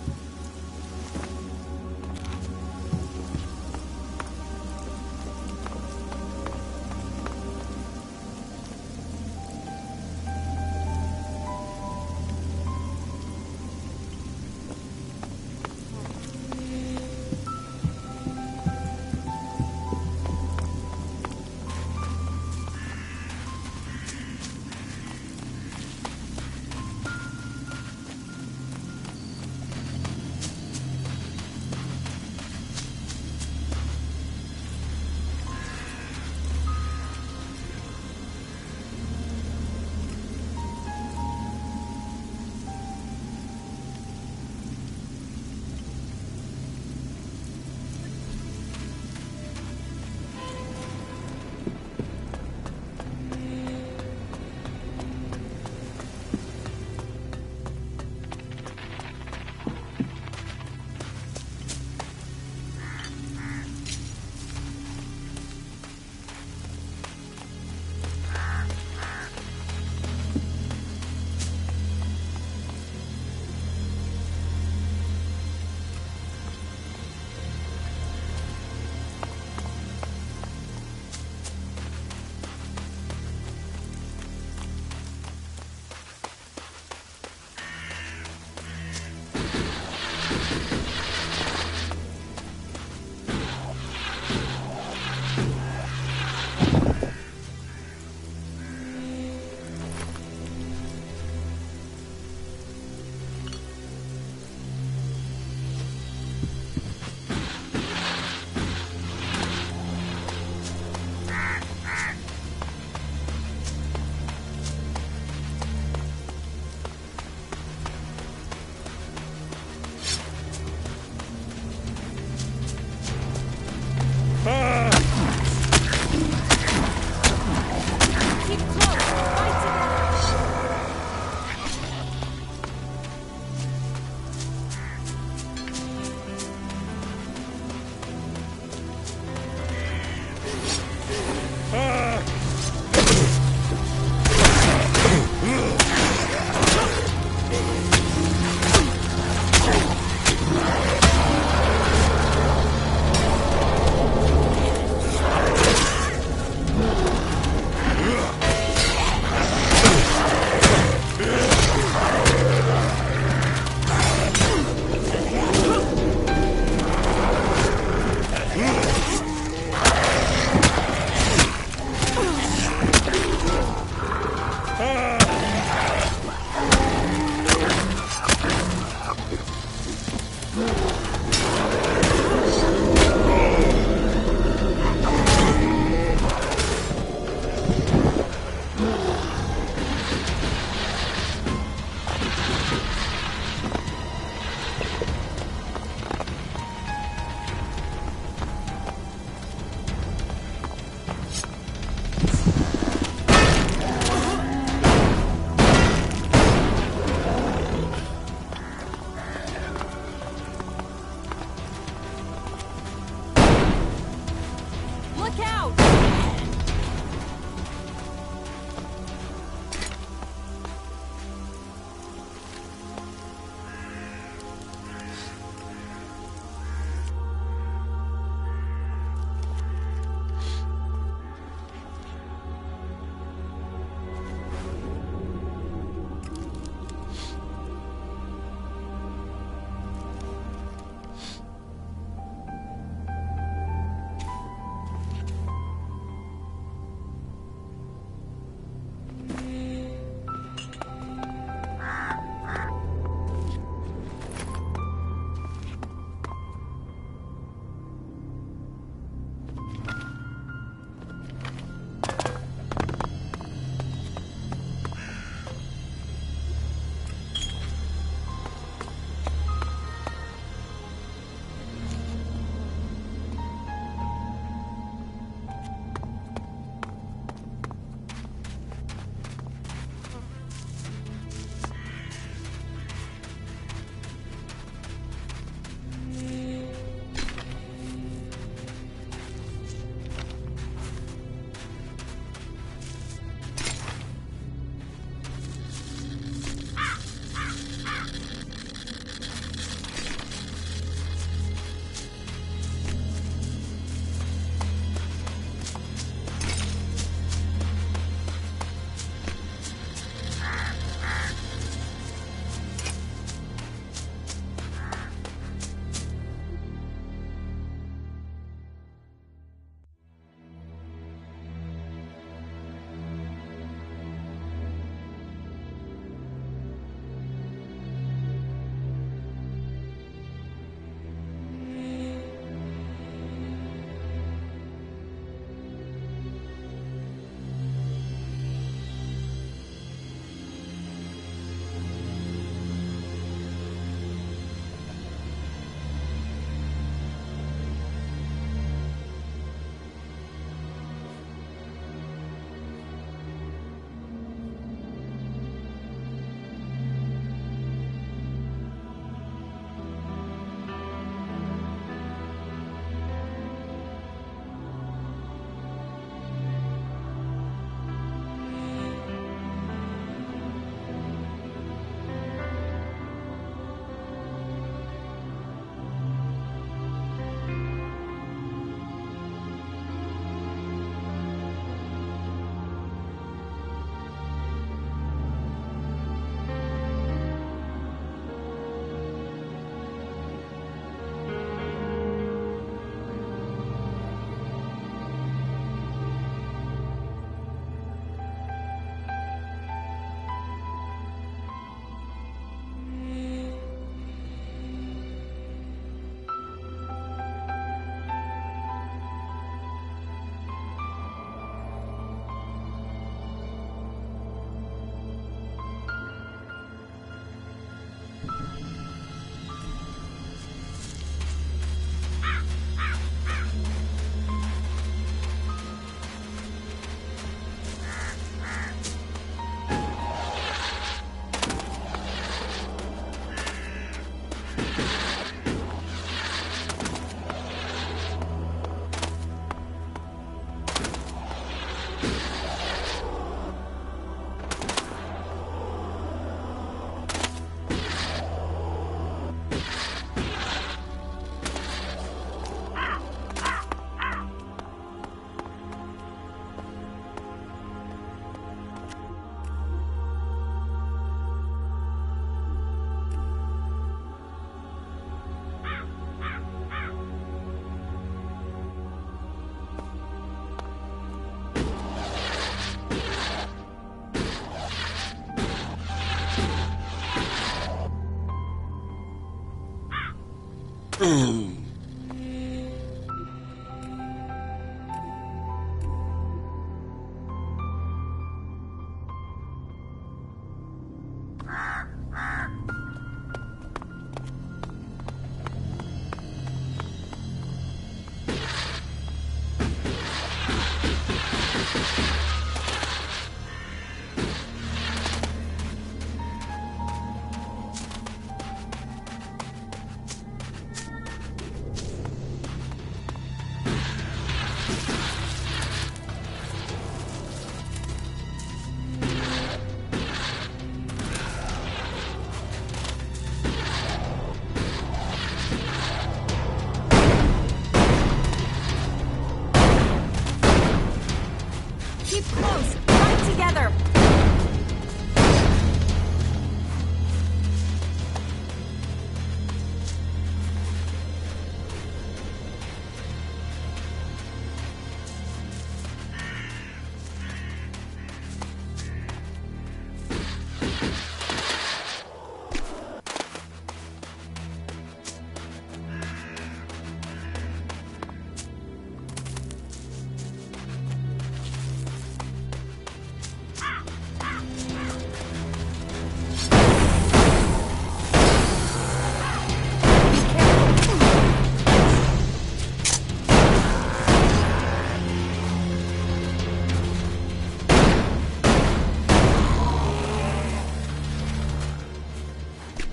Keep close! Fight together!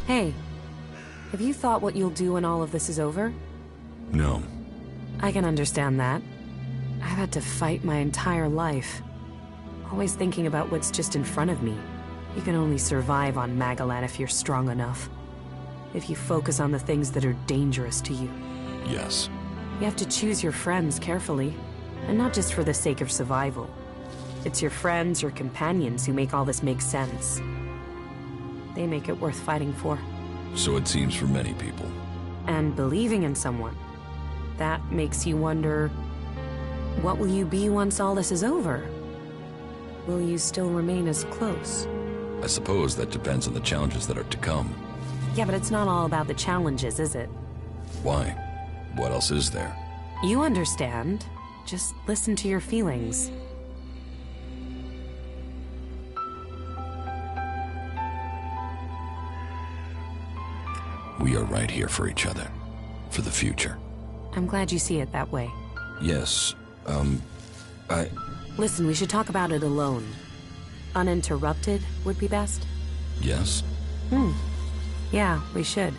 Hey, have you thought what you'll do when all of this is over? No. I can understand that. I've had to fight my entire life. Always thinking about what's just in front of me. You can only survive on Magalan if you're strong enough. If you focus on the things that are dangerous to you. Yes. You have to choose your friends carefully, and not just for the sake of survival. It's your friends or companions who make all this make sense. They make it worth fighting for. So it seems for many people. And believing in someone. That makes you wonder, what will you be once all this is over? Will you still remain as close? I suppose that depends on the challenges that are to come. Yeah, but it's not all about the challenges, is it? Why? What else is there? You understand. Just listen to your feelings. We are right here for each other. For the future. I'm glad you see it that way. Yes, Listen, we should talk about it alone. Uninterrupted would be best. Yes? Yeah, we should.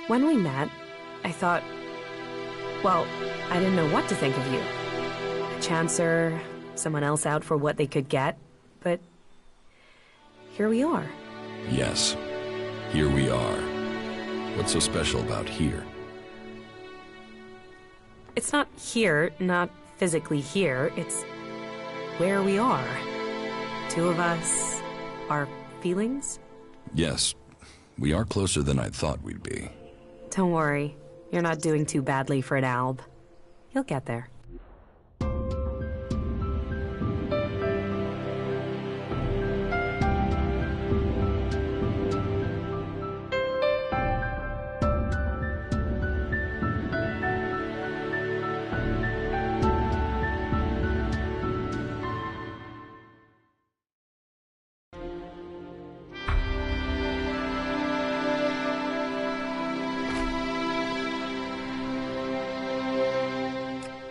When we met, I thought, well, I didn't know what to think of you. A chancer, someone else out for what they could get, but here we are. Yes. Here we are. What's so special about here? It's not here, not physically here, it's where we are. Two of us, our feelings? Yes. We are closer than I thought we'd be. Don't worry, you're not doing too badly for an alb. You'll get there.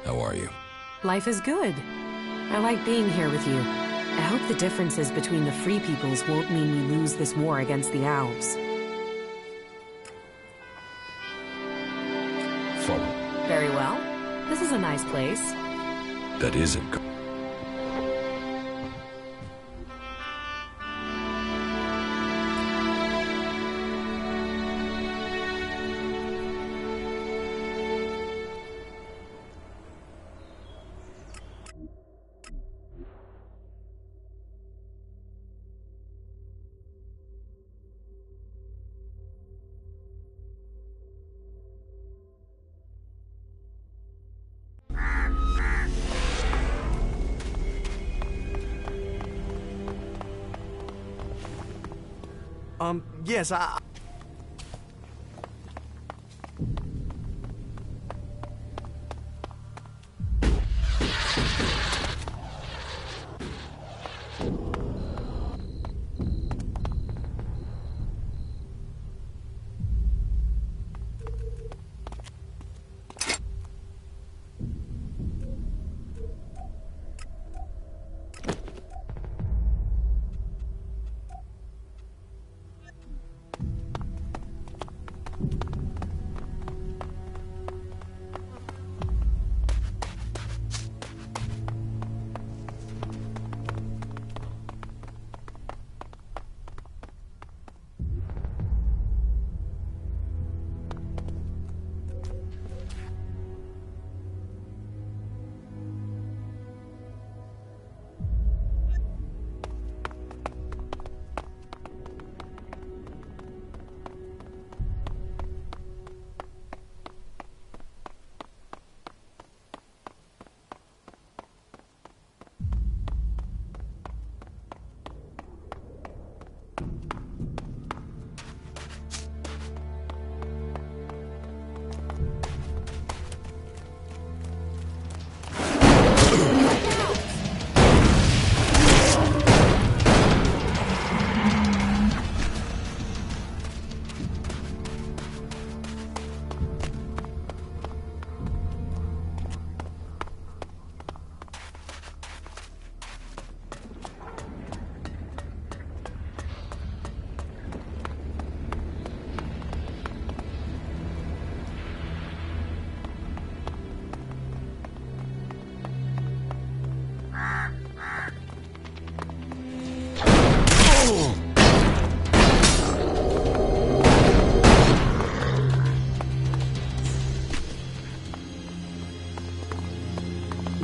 How are you? Life is good. I like being here with you. I hope the differences between the Free Peoples won't mean we lose this war against the Alves. Follow. Very well. This is a nice place. That isn't good. Yes,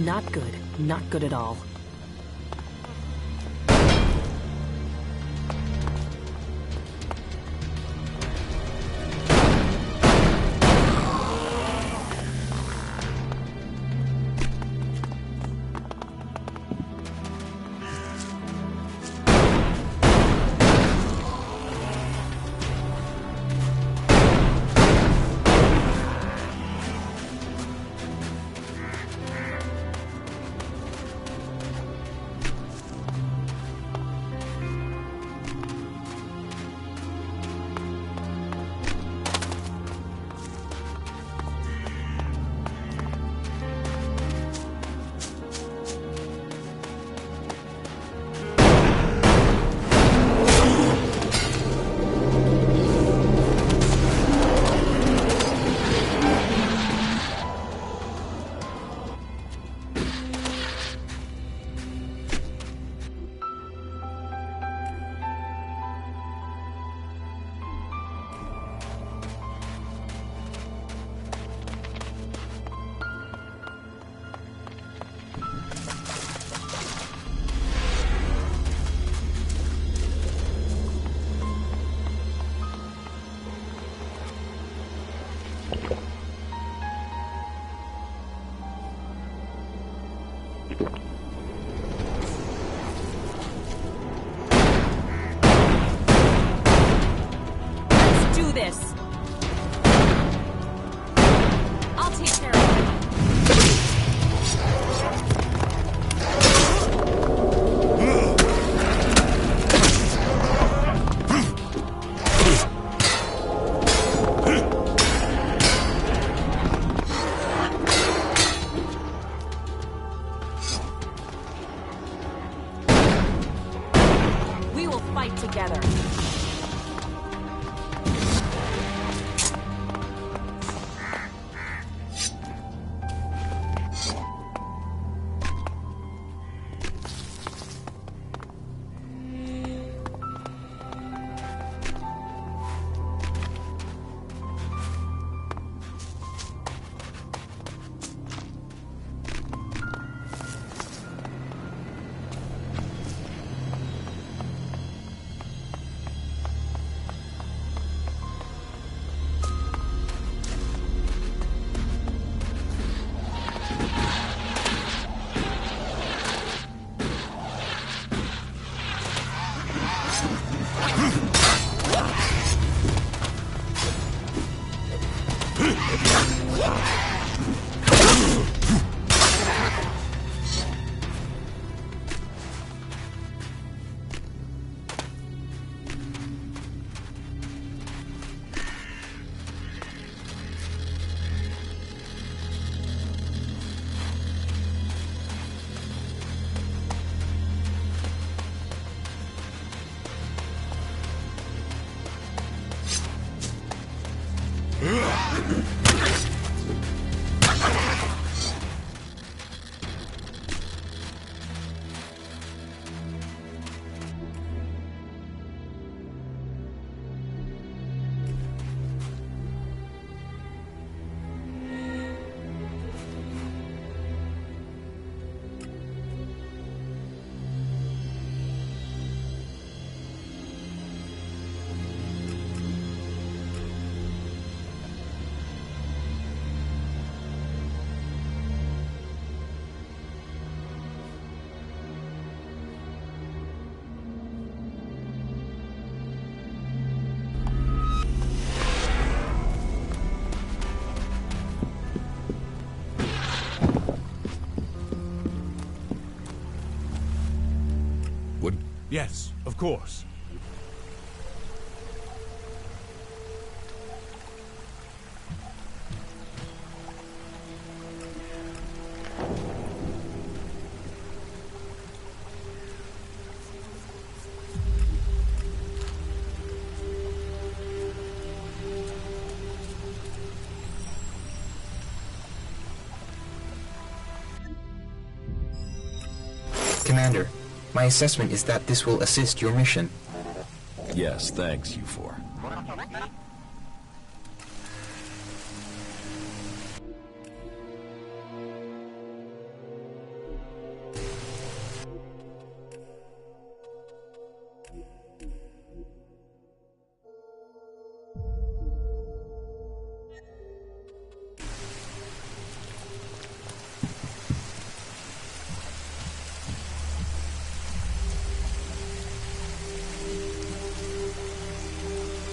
Not good. Not good at all. together. Yes, of course. Commander, my assessment is that this will assist your mission. Yes, thanks, you four.